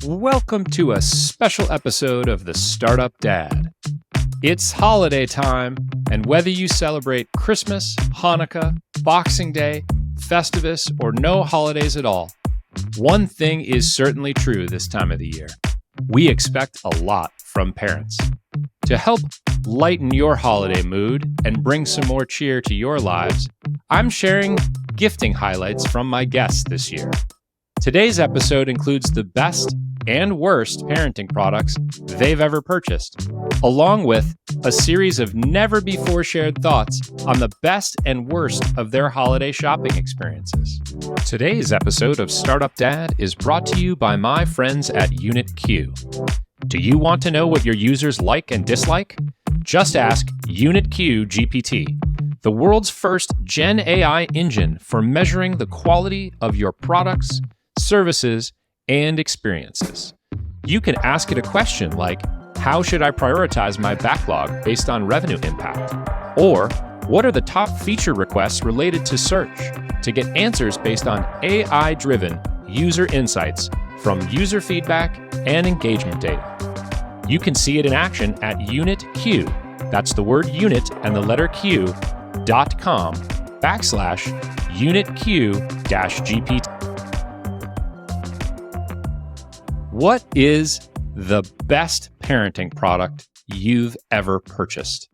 Welcome to a special episode of The Startup Dad. It's holiday time, and whether you celebrate Christmas, Hanukkah, Boxing Day, Festivus, or no holidays at all, one thing is certainly true this time of the year. We expect a lot from parents. To help lighten your holiday mood and bring some more cheer to your lives, I'm sharing gifting highlights from my guests this year. Today's episode includes the best and worst parenting products they've ever purchased, along with a series of never-before-shared thoughts on the best and worst of their holiday shopping experiences. Today's episode of Startup Dad is brought to you by my friends at Unit Q. Do you want to know what your users like and dislike? Just ask Unit Q GPT, the world's first Gen AI engine for measuring the quality of your products, services, and experiences. You can ask it a question like, how should I prioritize my backlog based on revenue impact? Or, what are the top feature requests related to search? To get answers based on AI-driven user insights from user feedback and engagement data. You can see it in action at Unit Q. That's the word unit and the letter Q.com/UnitQ-GPT. What is the best parenting product you've ever purchased?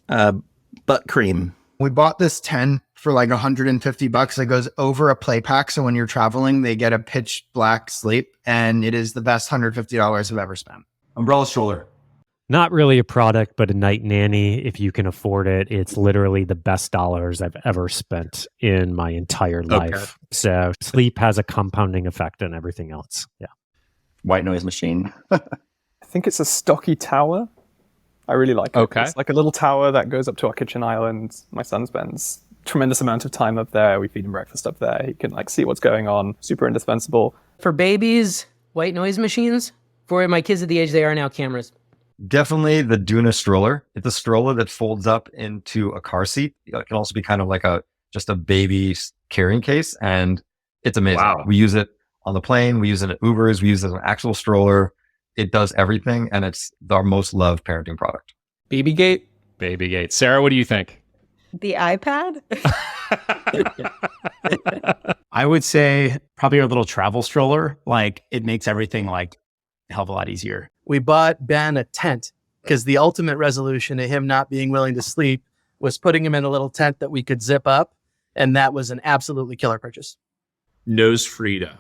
Butt cream. We bought this 10 for like $150. It goes over a play pack. So when you're traveling, they get a pitch black sleep, and it is the best $150 I've ever spent. Umbrella stroller. Not really a product, but a night nanny. If you can afford it, it's literally the best dollars I've ever spent in my entire life. Okay. So sleep has a compounding effect on everything else. Yeah. White noise machine. I think it's a stocky tower. I really like it. Okay. It's like a little tower that goes up to our kitchen island. My son spends a tremendous amount of time up there. We feed him breakfast up there. He can like see what's going on. Super indispensable. For babies, white noise machines. For my kids at the age they are now, cameras. Definitely the Duna stroller. It's a stroller that folds up into a car seat. It can also be kind of like just a baby carrying case, and it's amazing. Wow. We use it on the plane. We use it at Ubers. We use it as an actual stroller. It does everything, and it's our most loved parenting product. Babygate? Babygate. Sara, what do you think? The iPad? I would say probably our little travel stroller. Like, it makes everything like a hell of a lot easier. We bought Ben a tent because the ultimate resolution to him not being willing to sleep was putting him in a little tent that we could zip up. And that was an absolutely killer purchase. Nose Frida.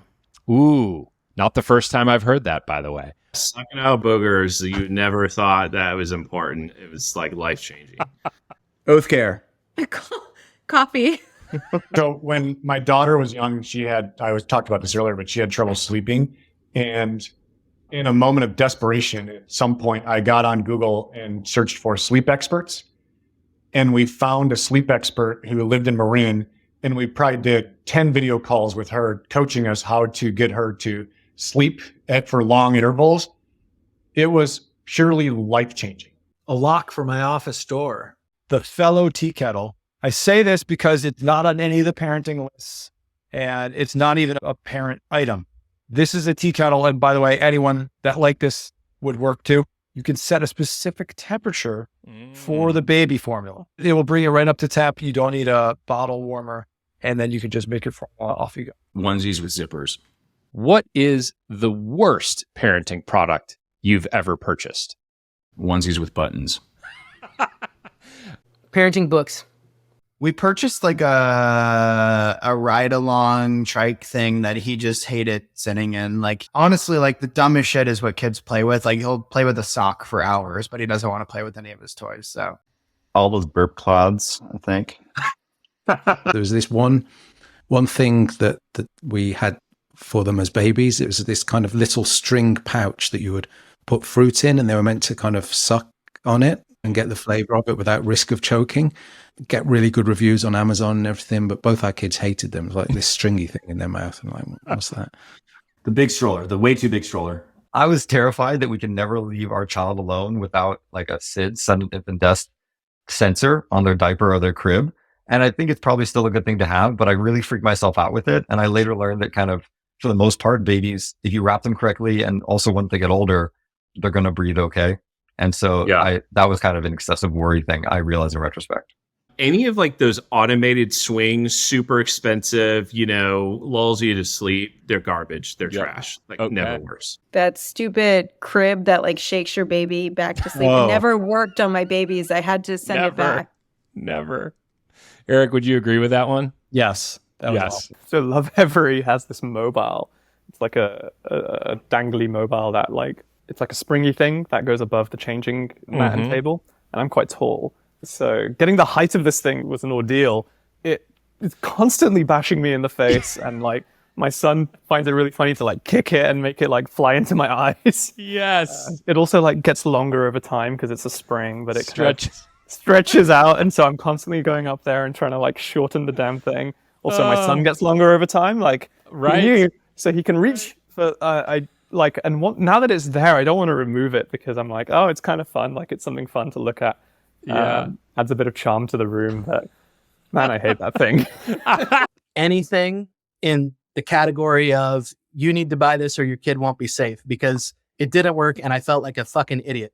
Ooh, not the first time I've heard that, by the way. Sucking out boogers, you never thought that was important. It was like life-changing. Oath care. Coffee. So when my daughter was young, I talked about this earlier, but she had trouble sleeping. And in a moment of desperation, at some point, I got on Google and searched for sleep experts. And we found a sleep expert who lived in Marin. And we probably did 10 video calls with her, coaching us how to get her to sleep for long intervals. It was surely life-changing. A lock for my office door. The Fellow Tea Kettle. I say this because it's not on any of the parenting lists, and it's not even a parent item. This is a tea kettle, and by the way, anyone that like this would work too. You can set a specific temperature for the baby formula. It will bring it right up to temp. You don't need a bottle warmer, and then you can just make it off you go. Onesies with zippers. What is the worst parenting product you've ever purchased? Onesies with buttons. Parenting books. We purchased like a ride-along trike thing that he just hated sitting in. Like, honestly, like the dumbest shit is what kids play with. Like, he'll play with a sock for hours, but he doesn't want to play with any of his toys. So All those burp clouds, I think. There was this one thing that we had for them as babies. It was this kind of little string pouch that you would put fruit in, and they were meant to kind of suck on it and get the flavor of it without risk of choking. Get really good reviews on Amazon and everything, but both our kids hated them. It was like this stringy thing in their mouth. And like, what's that? The big stroller, the way too big stroller. I was terrified that we could never leave our child alone without like a SID, sudden infant death sensor on their diaper or their crib. And I think it's probably still a good thing to have, but I really freaked myself out with it. And I later learned that kind of for the most part, babies, if you wrap them correctly, and also once they get older, they're going to breathe okay. And so that was kind of an excessive worry thing, I realize in retrospect. Any of like those automated swings, super expensive, lulls you to sleep, they're garbage. They're trash. Never works. That stupid crib that like shakes your baby back to sleep. It never worked on my babies. I had to send it back. Never. Eric, would you agree with that one? Yes. Yes. So Love Every has this mobile. It's like a dangly mobile that like, it's like a springy thing that goes above the changing mat and table. And I'm quite tall. So getting the height of this thing was an ordeal. It's constantly bashing me in the face, and like my son finds it really funny to like kick it and make it like fly into my eyes. Yes. It also like gets longer over time because it's a spring, but it stretches out, and so I'm constantly going up there and trying to like shorten the damn thing. Also, my son gets longer over time, like so he can reach for now that it's there, I don't want to remove it because I'm like, oh, it's kind of fun, like it's something fun to look at. Adds a bit of charm to the room, but man, I hate that thing. Anything in the category of you need to buy this or your kid won't be safe, because it didn't work and I felt like a fucking idiot.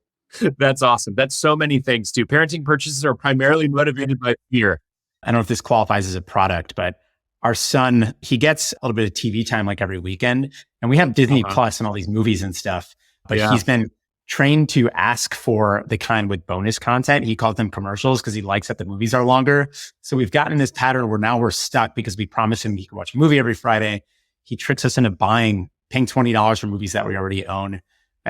That's awesome. That's so many things too. Parenting purchases are primarily motivated by fear. I don't know if this qualifies as a product, but our son, he gets a little bit of TV time like every weekend, and we have Disney Plus and all these movies and stuff, but he's been trained to ask for the kind with bonus content. He calls them commercials because he likes that the movies are longer. So we've gotten in this pattern where now we're stuck because we promised him he could watch a movie every Friday. He tricks us into paying $20 for movies that we already own.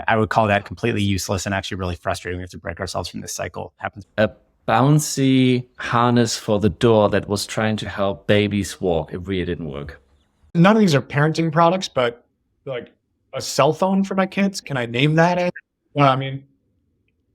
I would call that completely useless and actually really frustrating. We have to break ourselves from this cycle. It happens. A bouncy harness for the door that was trying to help babies walk. It really didn't work. None of these are parenting products, but like a cell phone for my kids, can I name that? Well, I mean,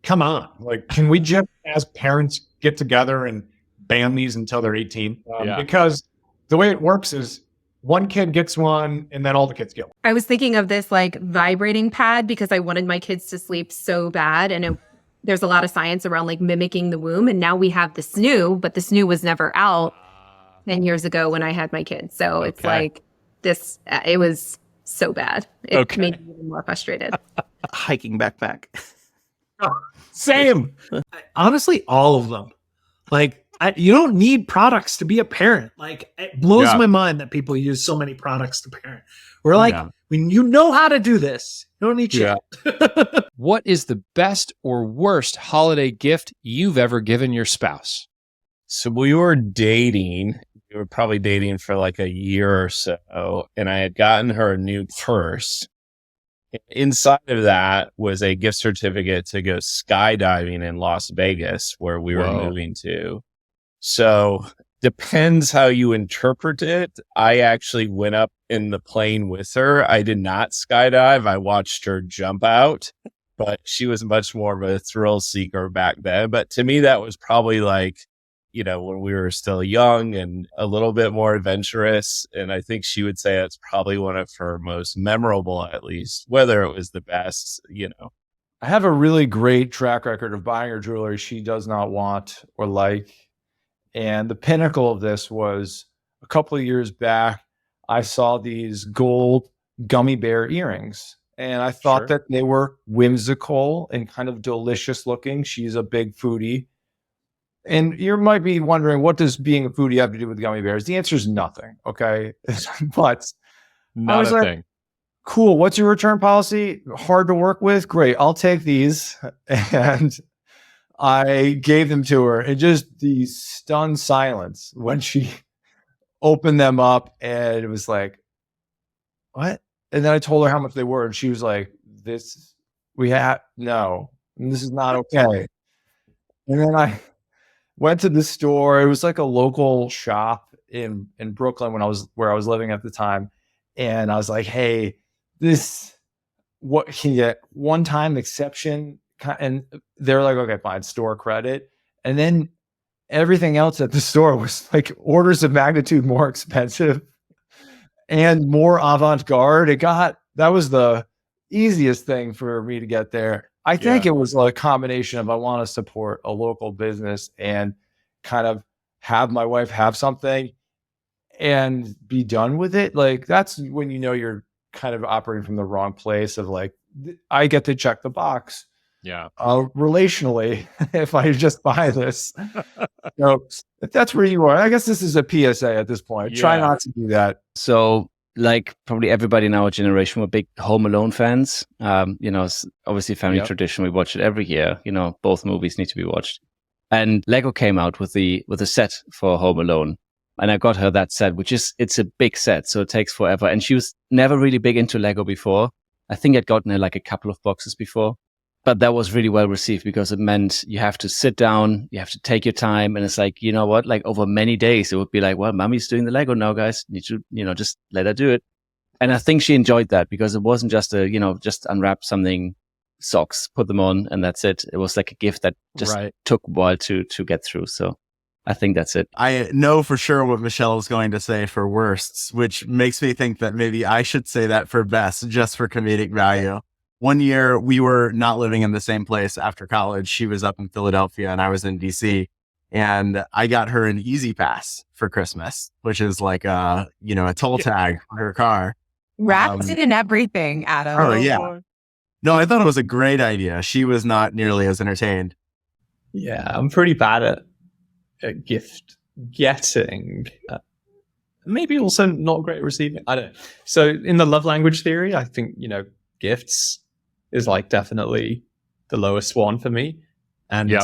come on. Like, can we just, as parents, get together and ban these until they're 18? Because the way it works is one kid gets one and then all the kids get one. I was thinking of this like vibrating pad because I wanted my kids to sleep so bad. And there's a lot of science around like mimicking the womb. And now we have the snoo, but the snoo was never out 10 years ago when I had my kids. So it's like this, it was so bad. It made me even more frustrated. Hiking backpack. Same. Honestly, all of them. Like, you don't need products to be a parent. Like, it blows my mind that people use so many products to parent. We're like, when you know how to do this, you don't need shit. What is the best or worst holiday gift you've ever given your spouse? So we were dating. We were probably dating for like a year or so, and I had gotten her a new purse. Inside of that was a gift certificate to go skydiving in Las Vegas, where we were moving to. So depends how you interpret it. I actually went up in the plane with her. I did not skydive. I watched her jump out, but she was much more of a thrill seeker back then. But to me, that was probably like, when we were still young and a little bit more adventurous. And I think she would say that's probably one of her most memorable, at least, whether it was the best, I have a really great track record of buying her jewelry she does not want or like. And the pinnacle of this was a couple of years back, I saw these gold gummy bear earrings. And I thought that they were whimsical and kind of delicious looking. She's a big foodie. And you might be wondering, what does being a foodie have to do with gummy bears? The answer is nothing, okay? But not a thing. Cool. What's your return policy? Hard to work with? Great. I'll take these. And I gave them to her. And just the stunned silence when she opened them up. And it was like, what? And then I told her how much they were. And she was like, this is not okay. And then I went to the store. It was like a local shop in Brooklyn where I was living at the time. And I was like, hey, what can you get? One-time exception. And they're like, okay, fine, store credit. And then everything else at the store was like orders of magnitude more expensive and more avant-garde. That was the easiest thing for me to get there. I think it was a combination of I want to support a local business and kind of have my wife have something. and be done with it. Like, that's when you know you're kind of operating from the wrong place of like, I get to check the box. Yeah. Relationally, if I just buy this. So if that's where you are, I guess this is a PSA at this point. Try not to do that. So, like probably everybody in our generation were big Home Alone fans. It's obviously family tradition. We watch it every year. Both movies need to be watched. And Lego came out with a set for Home Alone. And I got her that set, it's a big set, so it takes forever. And she was never really big into Lego before. I think I'd gotten her like a couple of boxes before. But that was really well received because it meant you have to sit down, you have to take your time. And it's like, you know what, like over many days, it would be like, well, mommy's doing the Lego now, guys. Need to, just let her do it. And I think she enjoyed that because it wasn't just just unwrap something, socks, put them on, and that's it. It was like a gift that just took a while to get through. So I think that's it. I know for sure what Michelle is going to say for worsts, which makes me think that maybe I should say that for best, just for comedic value. One year we were not living in the same place after college. She was up in Philadelphia and I was in DC, and I got her an Easy Pass for Christmas, which is like a toll tag for her car. Wrapped it in everything, Adam. Oh yeah. No, I thought it was a great idea. She was not nearly as entertained. Yeah, I'm pretty bad at gift getting. Maybe also not great at receiving. I don't know. So in the love language theory, I think, gifts is like definitely the lowest one for me. And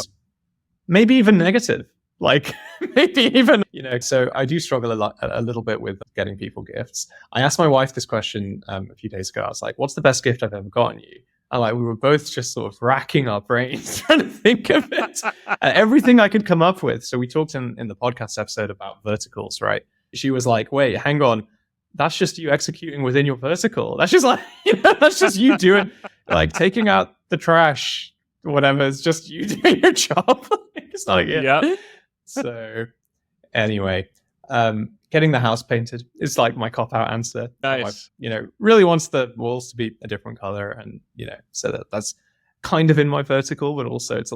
maybe even negative. Like maybe even, so I do struggle a little bit with getting people gifts. I asked my wife this question a few days ago. I was like, what's the best gift I've ever gotten you? And we were both just sort of racking our brains trying to think of it. Everything I could come up with. So we talked in the podcast episode about verticals, right? She was like, wait, hang on. That's just you executing within your vertical. That's just like, that's just you doing, like taking out the trash, whatever. It's just you doing your job. It's not a gift. Yeah. So anyway, getting the house painted is like my cop-out answer. Nice. Really wants the walls to be a different color, and so that's kind of in my vertical, but also it's a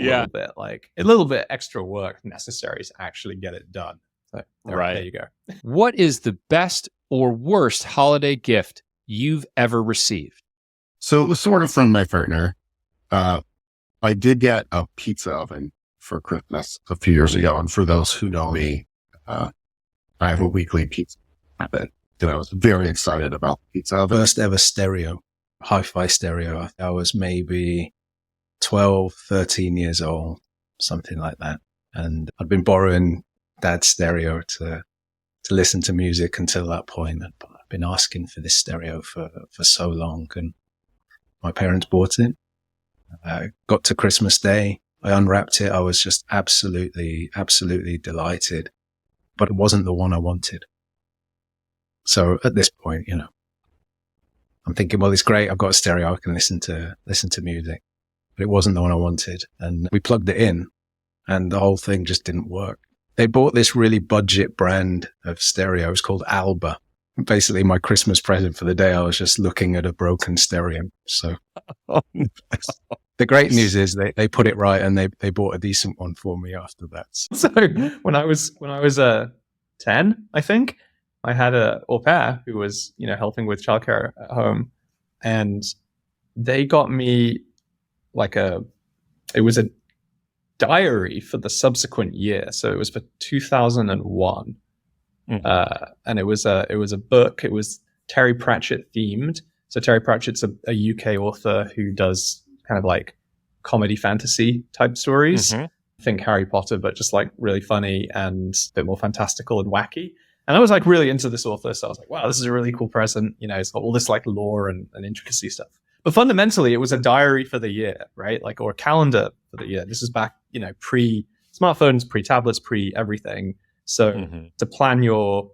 little bit extra work necessary to actually get it done. So there you go. What is the best or worst holiday gift you've ever received? So it was sort of from my partner. I did get a pizza oven for Christmas a few years ago. And for those who know me, I have a weekly pizza habit, and I was very excited about the pizza oven. First ever stereo, hi-fi stereo. I was maybe 12, 13 years old, something like that. And I'd been borrowing Dad's stereo to listen to music until that point. I've been asking for this stereo for so long, and my parents bought it. Got to Christmas Day. I unwrapped it. I was just absolutely delighted, but it wasn't the one I wanted. So at this point, I'm thinking, well, it's great. I've got a stereo. I can listen to music, but it wasn't the one I wanted. And we plugged it in and the whole thing just didn't work. They bought this really budget brand of stereo. It was called Alba. Basically, my Christmas present for the day, I was just looking at a broken stereo. So the great news is they put it right, and they bought a decent one for me after that. So when I was 10, I think, I had a au pair who was, helping with childcare at home, and they got me it was a diary for the subsequent year. So it was for 2001. And it was a book. It was Terry Pratchett themed. So Terry Pratchett's a UK author who does kind of like comedy fantasy type stories. I think Harry Potter, but just like really funny and a bit more fantastical and wacky. And I was like really into this author. So I was like, wow, this is a really cool present. It's got all this like lore and intricacy stuff. But fundamentally, it was a diary for the year, right? Like, or a calendar for the year. This is back, pre-smartphones, pre-tablets, pre-everything. So to plan your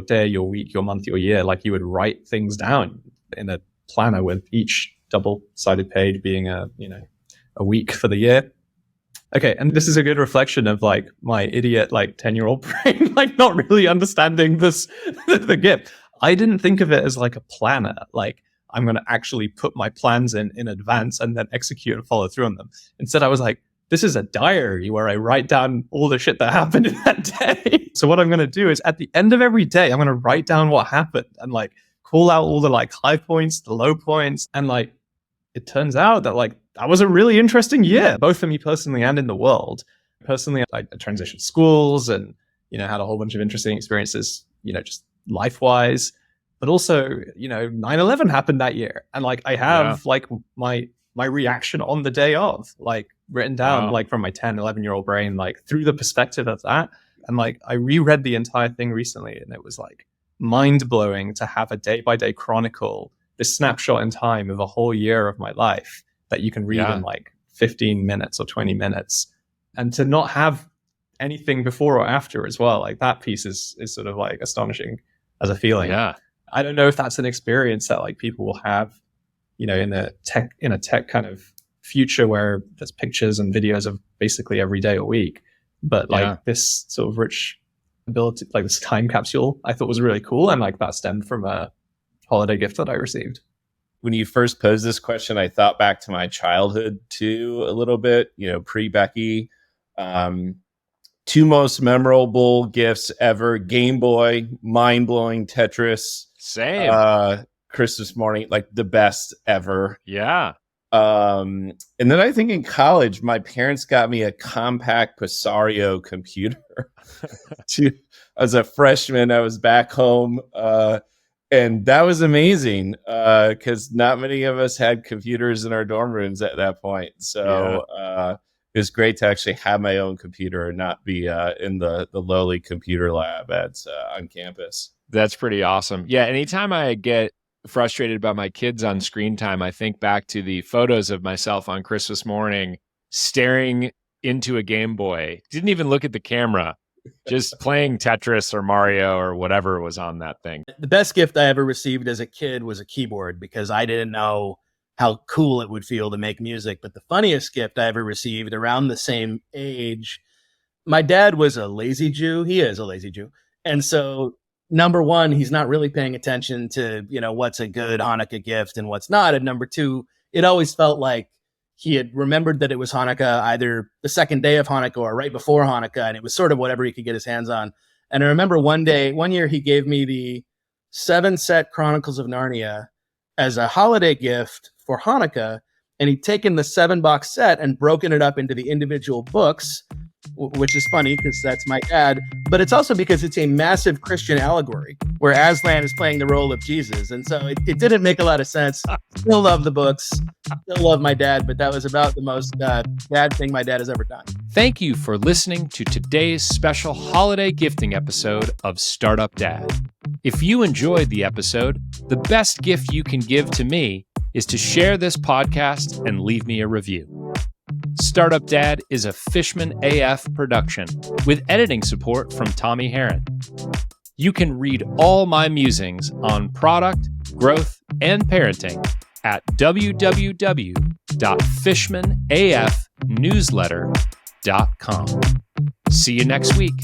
day, your week, your month, your year, like you would write things down in a planner with each double-sided page being a week for the year. Okay, and this is a good reflection of like my idiot, like 10-year-old brain, like not really understanding the gift. I didn't think of it as like a planner, like I'm going to actually put my plans in advance and then execute and follow through on them. Instead, I was like, this is a diary where I write down all the shit that happened in that day. So what I'm going to do is at the end of every day, I'm going to write down what happened and like call out all the like high points, the low points. And like, it turns out that like, that was a really interesting year, both for me personally and in the world. Personally, I transitioned schools and, you know, had a whole bunch of interesting experiences, you know, just life-wise. But also, you know, 9/11 happened that year. And like, I have like my reaction on the day of, like written down, like from my 10, 11-year-old brain, like through the perspective of that. And like, I reread the entire thing recently and it was like mind-blowing to have a day-by-day chronicle, this snapshot in time of a whole year of my life that you can read in like 15 minutes or 20 minutes. And to not have anything before or after as well, like that piece is sort of like astonishing as a feeling. Yeah. I don't know if that's an experience that like people will have, you know, in a tech kind of future where there's pictures and videos of basically every day a week. But like this sort of rich ability, like this time capsule, I thought was really cool. And like that stemmed from a holiday gift that I received. When you first posed this question, I thought back to my childhood too, a little bit, you know, pre-Becky. 2 most memorable gifts ever: Game Boy, mind-blowing Tetris. Same. Christmas morning, like the best ever. Yeah. And then I think in college, my parents got me a compact Presario computer. As a freshman, I was back home. And that was amazing because not many of us had computers in our dorm rooms at that point. So it was great to actually have my own computer and not be in the lowly computer lab on campus. That's pretty awesome. Yeah, anytime I get frustrated about my kids on screen time, I think back to the photos of myself on Christmas morning staring into a Game Boy. Didn't even look at the camera. Just playing Tetris or Mario or whatever was on that thing. The best gift I ever received as a kid was a keyboard because I didn't know how cool it would feel to make music. But the funniest gift I ever received around the same age, my dad was a lazy Jew. He is a lazy Jew. And so, number one, he's not really paying attention to, you know, what's a good Hanukkah gift and what's not. And number two, it always felt like he had remembered that it was Hanukkah either the second day of Hanukkah or right before Hanukkah. And it was sort of whatever he could get his hands on. And I remember one year he gave me the 7-set Chronicles of Narnia as a holiday gift for Hanukkah. And he'd taken the 7-box set and broken it up into the individual books, which is funny because that's my dad. But it's also because it's a massive Christian allegory where Aslan is playing the role of Jesus. And so it didn't make a lot of sense. Still love the books. Still love my dad. But that was about the most dad thing my dad has ever done. Thank you for listening to today's special holiday gifting episode of Startup Dad. If you enjoyed the episode, the best gift you can give to me is to share this podcast and leave me a review. Startup Dad is a Fishman AF production with editing support from Tommy Herron. You can read all my musings on product, growth, and parenting at www.fishmanafnewsletter.com. See you next week.